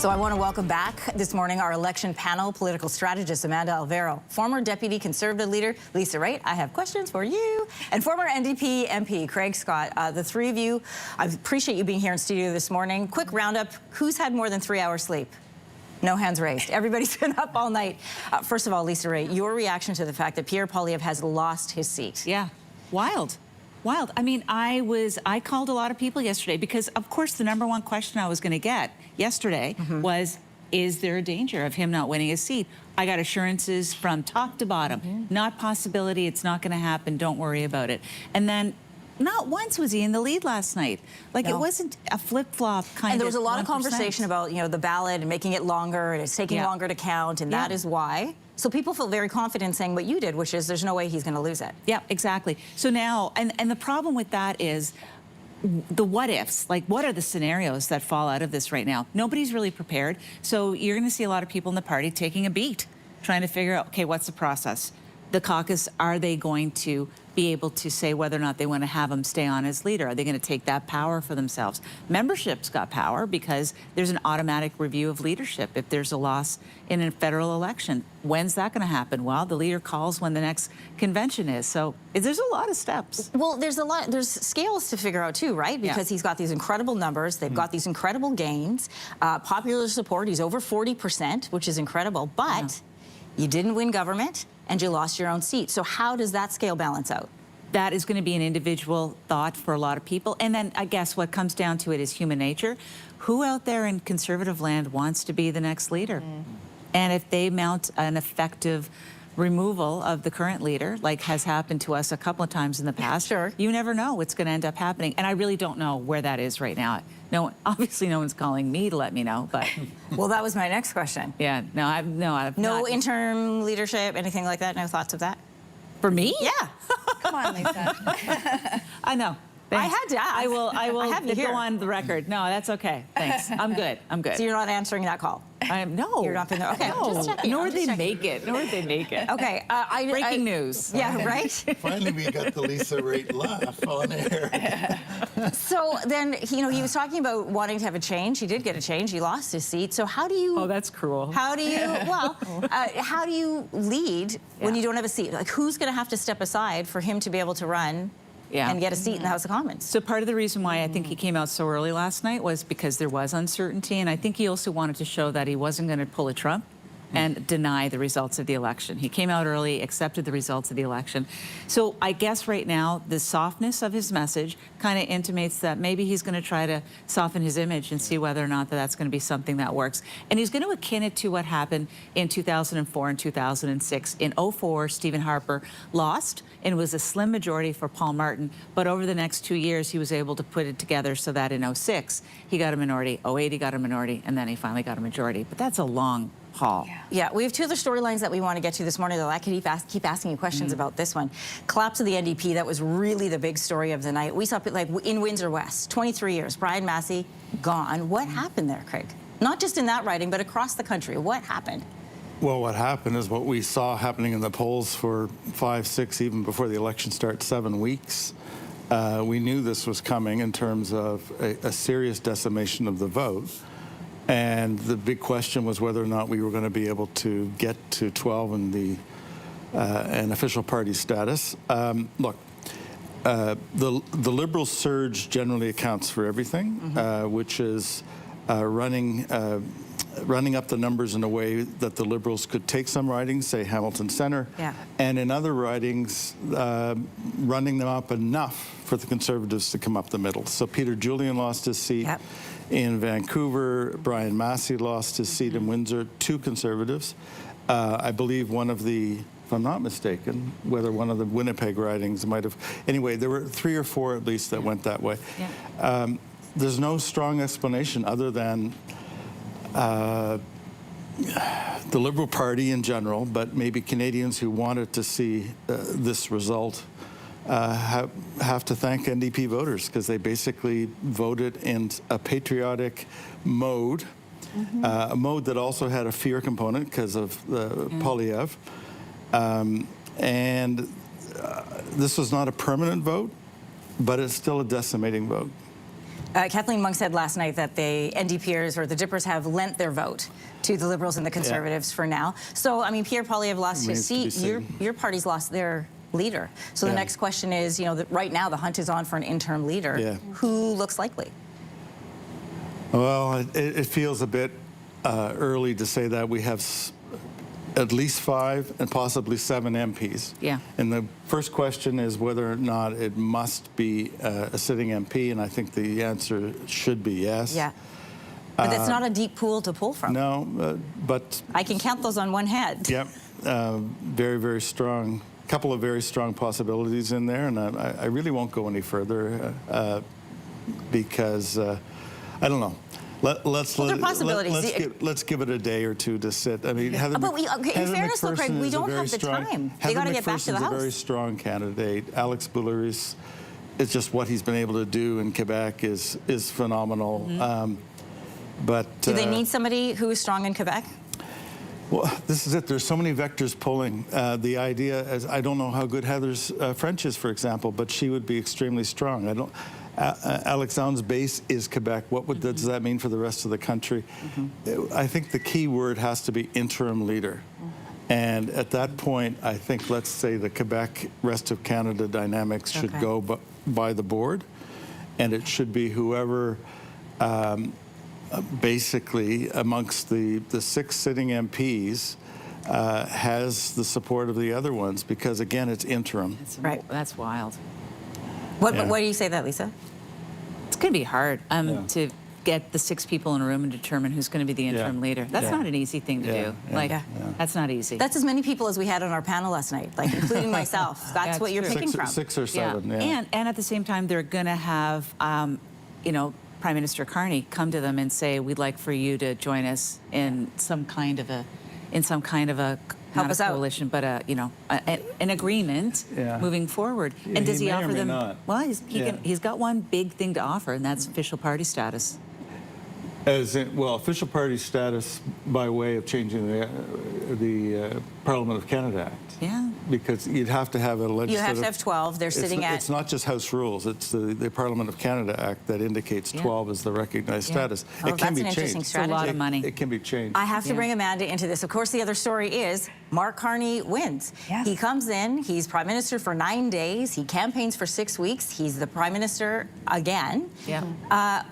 So I want to welcome back this morning our election panel, political strategist Amanda Alvaro, former Deputy Conservative leader Lisa Raitt. I have questions for you. And former NDP MP Craig Scott. The three of you, I appreciate you being here in studio this morning. Quick roundup, who's had more than 3 hours sleep? No hands raised. Everybody's been up all night. First of all, Lisa Raitt, your reaction to the fact that Pierre Poilievre has lost his seat. Yeah, wild. Wild. I mean, I called a lot of people yesterday because, of course, the #1 question I was going to get yesterday was, is there a danger of him not winning his seat? I got assurances from top to bottom. Not possibility. It's not going to happen. Don't worry about it. And then not once was he in the lead last night. Like, it wasn't a flip-flop kind of. And there was a lot 1%. of conversation about, you know, the ballot and making it longer, and it's taking longer to count, and that is why. So people feel very confident saying what you did, which is there's no way he's going to lose it. Yeah, exactly. So now, and the problem with that is the what ifs. Like, what are the scenarios that fall out of this right now? Nobody's really prepared. So you're going to see a lot of people in the party taking a beat, trying to figure out, okay, what's the process? The caucus, are they going to be able to say whether or not they want to have him stay on as leader? Are they going to take that power for themselves? Membership's got power because there's an automatic review of leadership if there's a loss in a federal election. When's that going to happen? Well, the leader calls when the next convention is. So there's a lot of steps. Well, there's scales to figure out too, right? Because he's got these incredible numbers. They've got these incredible gains. Popular support, he's over 40%, which is incredible. But you didn't win government, and you lost your own seat. So how does that scale balance out? That is going to be an individual thought for a lot of people. And then I guess what comes down to it is human nature. Who out there in conservative land wants to be the next leader? And if they mount an effective removal of the current leader, like has happened to us a couple of times in the past, you never know what's going to end up happening. And I really don't know where that is right now. No, obviously no one's calling me to let me know, but. Well, that was my next question. Yeah, I've no not. interim leadership, anything like that? No thoughts of that? For me? Yeah. Come on, Lisa. I know. Thanks. I had to ask. I will have you go on the record. No, that's okay. Thanks. I'm good. I'm good. So you're not answering that call? No. You're not going to? Okay. No. Just checking. Nor they make it. Nor they make it. Okay. Breaking news. Yeah, right? Finally, we got the Lisa Raitt laugh on air. So then, you know, he was talking about wanting to have a change. He did get a change. He lost his seat. So how do you... Oh, that's cruel. How do you... Well, how do you lead when you don't have a seat? Like, who's going to have to step aside for him to be able to run and get a seat in the House of Commons? So part of the reason why I think he came out so early last night was because there was uncertainty, and I think he also wanted to show that he wasn't going to pull a Trump and deny the results of the election. He came out early, accepted the results of the election. So I guess right now, the softness of his message kind of intimates that maybe he's going to try to soften his image and see whether or not that's going to be something that works. And he's going to akin it to what happened in 2004 and 2006. In 2004, Stephen Harper lost, and it was a slim majority for Paul Martin. But over the next 2 years, he was able to put it together so that in 2006, he got a minority, 2008, he got a minority, and then he finally got a majority. But that's a long haul. Yeah, we have two other storylines that we want to get to this morning, though. I could keep asking you questions about this one. Collapse of the NDP, that was really the big story of the night. We saw, like, in Windsor West, 23 years, Brian Massey gone. What happened there, Craig? Not just in that riding, but across the country. What happened? Well, what happened is what we saw happening in the polls for 5, 6, even before the election starts, 7 weeks. We knew this was coming in terms of a serious decimation of the vote. And the big question was whether or not we were going to be able to get to 12 in the an official party status. Look, the Liberal surge generally accounts for everything, which is running up the numbers in a way that the Liberals could take some ridings, say Hamilton Centre, and in other ridings, running them up enough for the Conservatives to come up the middle. So Peter Julian lost his seat. In Vancouver, Brian Massey lost his seat in Windsor, 2 Conservatives. I believe one of the, if I'm not mistaken, whether one of the Winnipeg ridings might have, anyway, there were 3 or 4 at least that went that way. There's no strong explanation other than the Liberal Party in general, but maybe Canadians who wanted to see this result have to thank NDP voters, because they basically voted in a patriotic mode, a mode that also had a fear component because of the Poilievre. This was not a permanent vote, but it's still a decimating vote. Kathleen Monk said last night that the NDPers or the Dippers have lent their vote to the Liberals and the Conservatives for now. So, I mean, Pierre Poilievre lost his seat. Your party's lost their leader. So the next question is, you know, right now the hunt is on for an interim leader. Who looks likely? Well, it feels a bit early to say that. We have at least 5 and possibly 7 MPs. Yeah. And the first question is whether or not it must be a sitting MP, and I think the answer should be yes. Yeah. But that's not a deep pool to pull from. No, but... I can count those on one hand. Yep. Very, very strong. Couple of very strong possibilities in there, and I really won't go any further because I don't know. Let's give it a day or two to sit. I mean, Heather, in fairness, though, Craig, we don't have the time. They got to get back to the House. Heather McPherson's a very strong candidate. Alex Boulerice, it's just what he's been able to do in Quebec is phenomenal. But do they need somebody who is strong in Quebec? Well, this is it. There's so many vectors pulling. The idea is, I don't know how good Heather's French is, for example, but she would be extremely strong. I don't. Alexandre's base is Quebec. What does that mean for the rest of the country? I think the key word has to be interim leader. And at that point, I think, let's say, the Quebec, rest of Canada dynamics should go by the board. And it should be whoever, basically, amongst the 6 sitting MPs, has the support of the other ones. Because, again, it's interim. That's wild. Why do you say that, Lisa? It's going to be hard to get the 6 people in a room and determine who's going to be the interim leader. That's not an easy thing to do. That's not easy. That's as many people as we had on our panel last night, like including myself. That's what you're picking from. 6 or 7. And at the same time, they're going to have, you know, Prime Minister Carney come to them and say, "We'd like for you to join us in some kind of a, Help us out. Coalition, but an agreement moving forward." And does he offer them? Well, he's got one big thing to offer, and that's official party status. As in, well, official party status by way of changing the Parliament of Canada Act. Yeah. Because you'd have to have a legislative... You have to have 12. They're sitting at... It's not just House rules. It's the Parliament of Canada Act that indicates 12 as the recognized status. It can be changed. It's a lot of money. It can be changed. I have to bring Amanda into this. Of course, the other story is Mark Carney wins. Yes. He comes in. He's Prime Minister for 9 days. He campaigns for 6 weeks. He's the Prime Minister again. Yeah.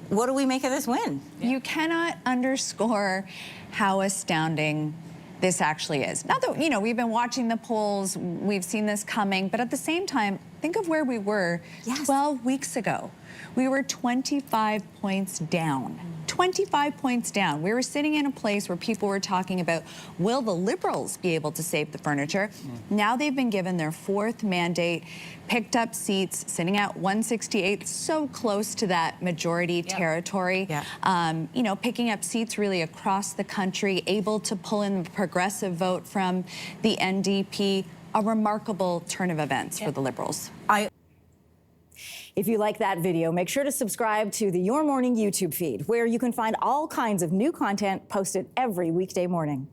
What do we make of this win? You cannot underscore how astounding this actually is. Not that, you know, we've been watching the polls, we've seen this coming, but at the same time, think of where we were 12 weeks ago. We were 25 points down. 25 points down. We were sitting in a place where people were talking about, will the Liberals be able to save the furniture? Now they've been given their 4th mandate, picked up seats, sitting at 168, so close to that majority territory. You know, picking up seats really across the country, able to pull in the progressive vote from the NDP. A remarkable turn of events for the Liberals. If you like that video, make sure to subscribe to the Your Morning YouTube feed, where you can find all kinds of new content posted every weekday morning.